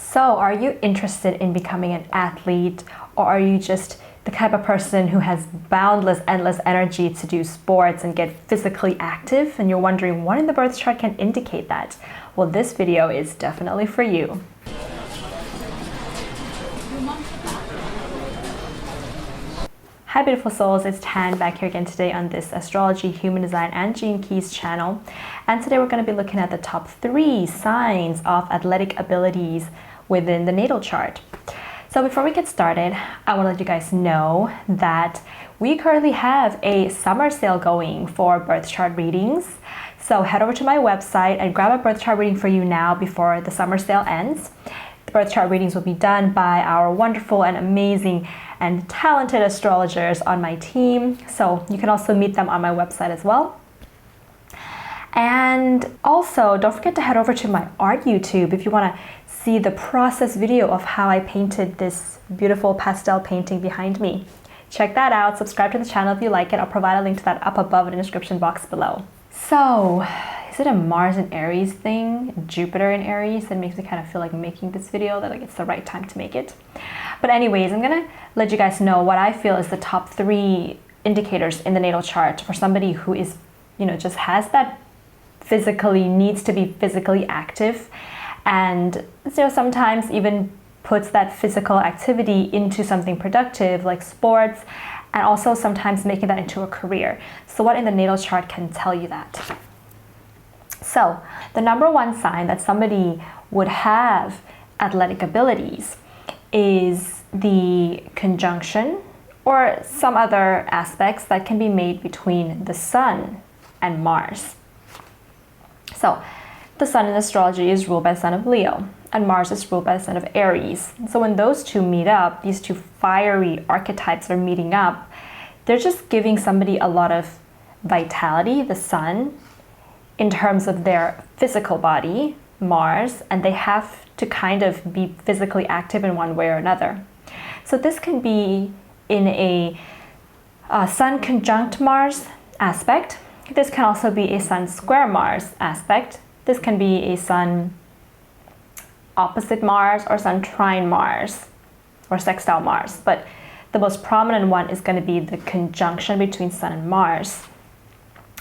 So, are you interested in becoming an athlete, or are you just the type of person who has boundless, endless energy to do sports and get physically active, and you're wondering what in the birth chart can indicate that? Well, this video is definitely for you. Hi beautiful souls, it's Tan back here again today on this Astrology, Human Design and Gene Keys channel. And today we're going to be looking at the top 3 signs of athletic abilities within the natal chart. So before we get started, I want to let you guys know that we currently have a summer sale going for birth chart readings. So head over to my website and grab a birth chart reading for you now before the summer sale ends. The birth chart readings will be done by our wonderful and amazing and talented astrologers on my team. So you can also meet them on my website as well. And also don't forget to head over to my art YouTube if you want to see the process video of how I painted this beautiful pastel painting behind me. Check that out. Subscribe to the channel if you like it. I'll provide a link to that up above in the description box below. So, is it a Mars in Aries thing? Jupiter in Aries? That makes me kind of feel like making this video, that like it's the right time to make it. But anyways, I'm gonna let you guys know what I feel is the top 3 indicators in the natal chart for somebody who is, just has that needs to be physically active, and sometimes even puts that physical activity into something productive like sports, and also sometimes making that into a career. So what in the natal chart can tell you that? So the number 1 sign that somebody would have athletic abilities is the conjunction or some other aspects that can be made between the Sun and Mars. So the Sun in astrology is ruled by the sign of Leo, and Mars is ruled by the sign of Aries. So when those two meet up, these two fiery archetypes are meeting up, they're just giving somebody a lot of vitality, the Sun, in terms of their physical body, Mars, and they have to kind of be physically active in one way or another. So this can be in a Sun conjunct Mars aspect. This can also be a Sun square Mars aspect. This can be a Sun opposite Mars or Sun trine Mars or sextile Mars. But the most prominent one is going to be the conjunction between Sun and Mars.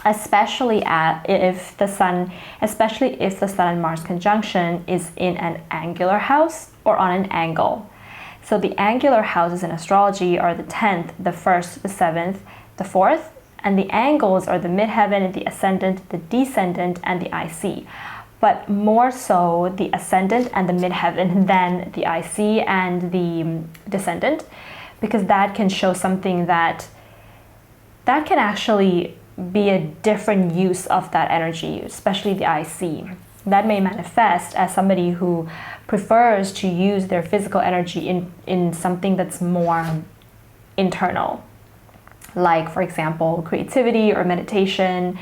Especially if the Sun and Mars conjunction is in an angular house or on an angle. So the angular houses in astrology are the 10th, the 1st, the 7th, the 4th, and the angles are the midheaven, the ascendant, the descendant, and the IC. But more so the ascendant and the midheaven than the IC and the descendant, because that can show something that can actually be a different use of that energy, especially the IC. That may manifest as somebody who prefers to use their physical energy in something that's more internal, like for example creativity or meditation.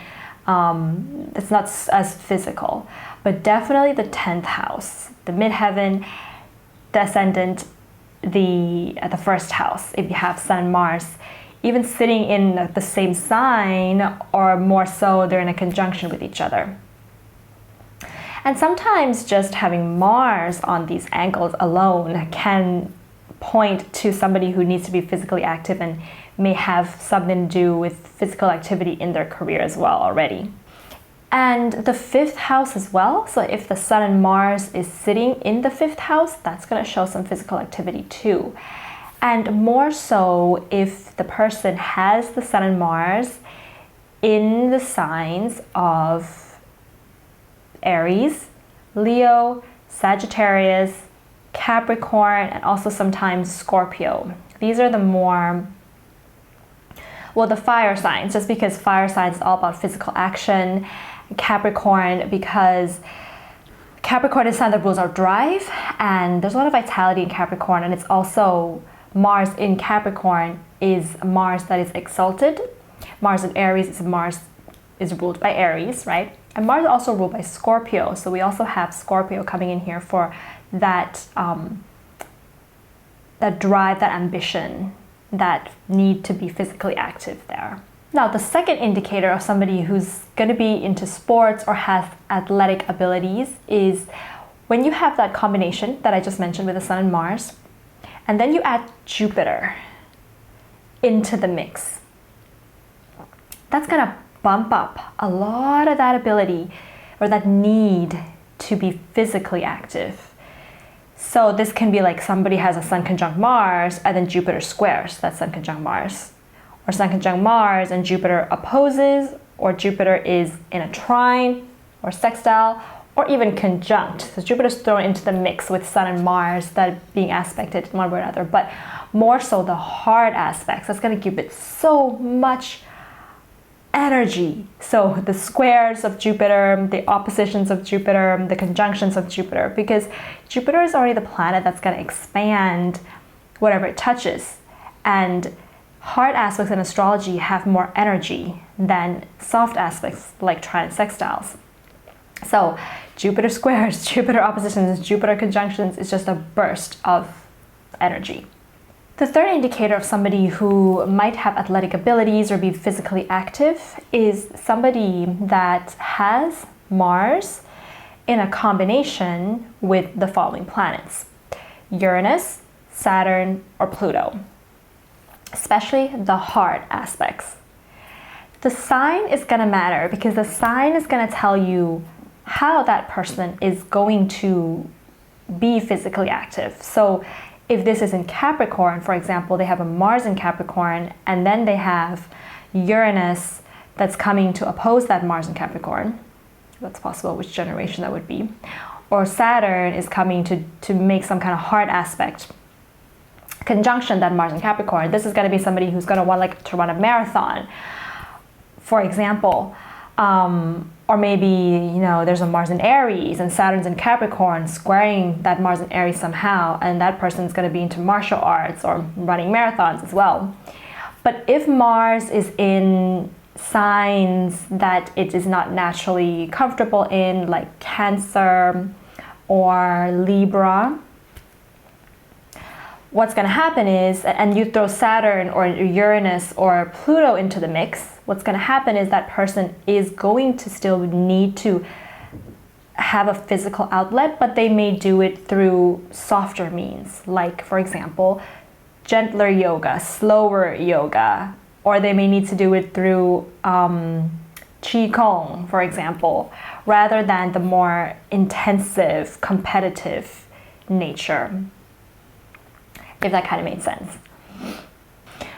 It's not as physical, but definitely the 10th house, the midheaven, the ascendant, the 1st house, if you have Sun and Mars even sitting in the same sign, or more so they're in a conjunction with each other. And sometimes just having Mars on these angles alone can point to somebody who needs to be physically active and may have something to do with physical activity in their career as well already. And the 5th house as well. So if the Sun and Mars is sitting in the 5th house, that's going to show some physical activity too. And more so if the person has the Sun and Mars in the signs of Aries, Leo, Sagittarius, Capricorn, and also sometimes Scorpio. These are the more, the fire signs, just because fire signs is all about physical action. Capricorn, because Capricorn is a sign that rules our drive, and there's a lot of vitality in Capricorn, and it's also Mars in Capricorn is Mars that is exalted. Mars in Aries is ruled by Aries, right? And Mars is also ruled by Scorpio. So we also have Scorpio coming in here for that that drive, that ambition, that need to be physically active there. Now, the second indicator of somebody who's going to be into sports or has athletic abilities is when you have that combination that I just mentioned with the Sun and Mars, and then you add Jupiter into the mix, that's going to bump up a lot of that ability or that need to be physically active. So this can be like somebody has a Sun conjunct Mars and then Jupiter squares that Sun conjunct Mars, or Sun conjunct Mars and Jupiter opposes, or Jupiter is in a trine or sextile, or even conjunct. So Jupiter's thrown into the mix with Sun and Mars that being aspected one way or another, but more so the hard aspects. That's going to give it so much energy. So the squares of Jupiter, the oppositions of Jupiter, the conjunctions of Jupiter, because Jupiter is already the planet that's going to expand whatever it touches. And hard aspects in astrology have more energy than soft aspects like trine and sextiles. So Jupiter squares, Jupiter oppositions, Jupiter conjunctions is just a burst of energy. The third indicator of somebody who might have athletic abilities or be physically active is somebody that has Mars in a combination with the following planets: Uranus, Saturn, or Pluto, especially the hard aspects. The sign is going to matter because the sign is going to tell you how that person is going to be physically active. So if this is in Capricorn, for example, they have a Mars in Capricorn, and then they have Uranus that's coming to oppose that Mars in Capricorn. That's possible which generation that would be. Or Saturn is coming to make some kind of hard aspect conjunction that Mars in Capricorn. This is going to be somebody who's going to want to run a marathon, for example. Or maybe, there's a Mars in Aries and Saturn's in Capricorn squaring that Mars in Aries somehow, and that person's going to be into martial arts or running marathons as well. But if Mars is in signs that it is not naturally comfortable in, like Cancer or Libra, what's going to happen is, and you throw Saturn or Uranus or Pluto into the mix, what's going to happen is that person is going to still need to have a physical outlet, but they may do it through softer means, like, for example, gentler yoga, slower yoga, or they may need to do it through Qigong, for example, rather than the more intensive, competitive nature, if that kind of made sense.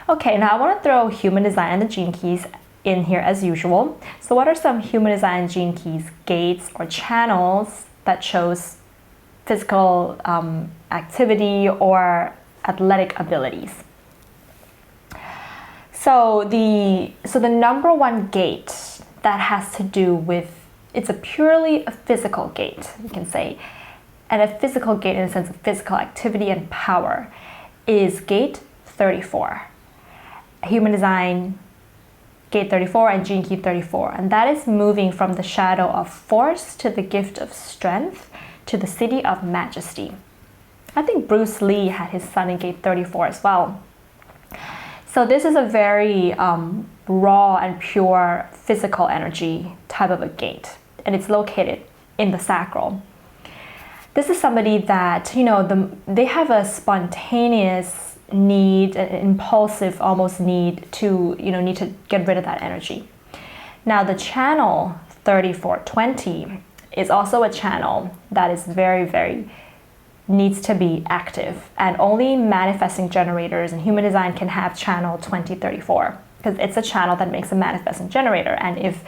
Okay, now I want to throw human design and the gene keys in here as usual. So what are some human design gene keys, gates, or channels that shows physical activity or athletic abilities? So the number one gate that has to do with, it's purely a physical gate, you can say, and a physical gate in the sense of physical activity and power, is gate 34. Human design, gate 34, and gene key 34. And that is moving from the shadow of force to the gift of strength to the city of majesty. I think Bruce Lee had his sun in gate 34 as well. So this is a very raw and pure physical energy type of a gate, and it's located in the sacral. This is somebody that, they have a spontaneous need, an impulsive almost need to, need to get rid of that energy. Now the channel 3420 is also a channel that is very, very needs to be active, and only manifesting generators and human design can have channel 2034 because it's a channel that makes a manifesting generator. And if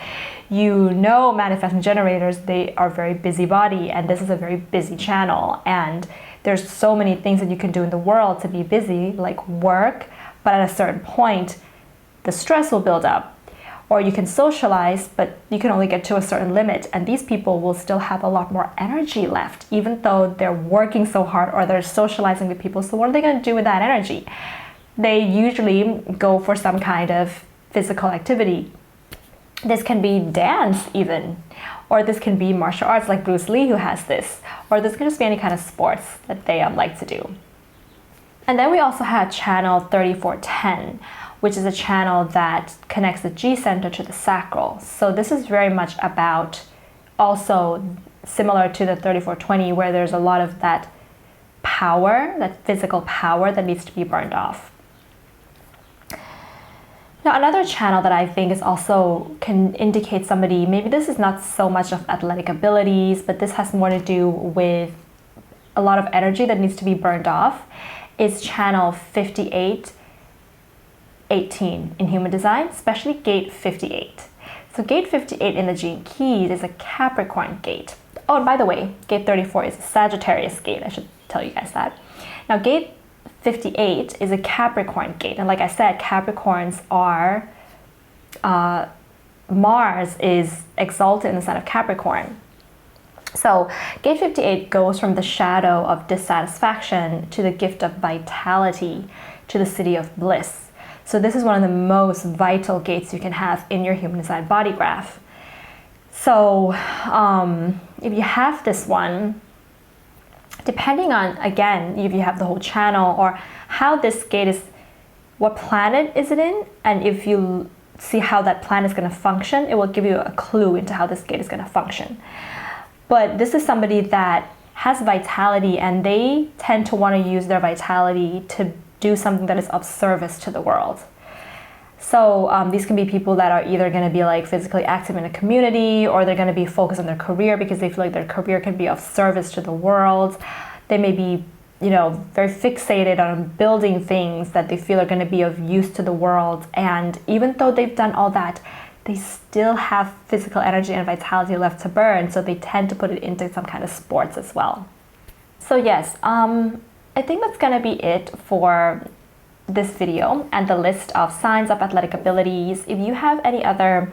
you know manifesting generators, they are very busybody, and this is a very busy channel, and there's so many things that you can do in the world to be busy, like work, but at a certain point the stress will build up. Or you can socialize, but you can only get to a certain limit, and these people will still have a lot more energy left even though they're working so hard or they're socializing with people. So what are they going to do with that energy? They usually go for some kind of physical activity. This can be dance even, or this can be martial arts like Bruce Lee, who has this, or this can just be any kind of sports that they like to do. And then we also have channel 3410, which is a channel that connects the G center to the sacral. So this is very much about also similar to the 3420, where there's a lot of that power, that physical power that needs to be burned off. Now, another channel that I think is also can indicate somebody, maybe this is not so much of athletic abilities, but this has more to do with a lot of energy that needs to be burned off, is channel 5818 in human design, especially gate 58. So gate 58 in the Gene Keys is a Capricorn gate. Oh, and by the way, gate 34 is a Sagittarius gate. I should tell you guys that. Now, gate 58 is a Capricorn gate. And like I said, Capricorns are, Mars is exalted in the sign of Capricorn. So gate 58 goes from the shadow of dissatisfaction to the gift of vitality, to the city of bliss. So this is one of the most vital gates you can have in your human design body graph. So if you have this one, depending on, again, if you have the whole channel or how this gate is, what planet is it in, and if you see how that planet is going to function, it will give you a clue into how this gate is going to function. But this is somebody that has vitality, and they tend to want to use their vitality to do something that is of service to the world. So these can be people that are either going to be like physically active in a community, or they're going to be focused on their career because they feel like their career can be of service to the world. They may be, you know, very fixated on building things that they feel are going to be of use to the world. And even though they've done all that, they still have physical energy and vitality left to burn. So they tend to put it into some kind of sports as well. So yes, I think that's going to be it for this video and the list of signs of athletic abilities. If you have any other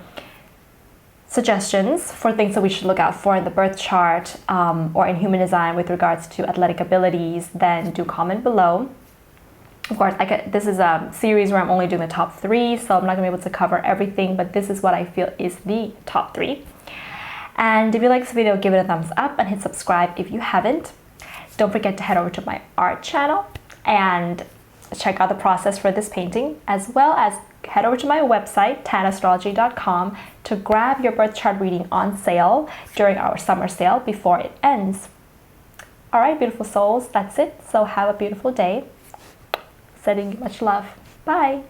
suggestions for things that we should look out for in the birth chart or in human design with regards to athletic abilities, then do comment below. Of course, this is a series where I'm only doing the top 3, so I'm not going to be able to cover everything, but this is what I feel is the top 3. And if you like this video, give it a thumbs up and hit subscribe if you haven't. Don't forget to head over to my art channel and check out the process for this painting, as well as head over to my website, tanastrology.com, to grab your birth chart reading on sale during our summer sale before it ends. All right, beautiful souls, that's it. So have a beautiful day. Sending you much love. Bye.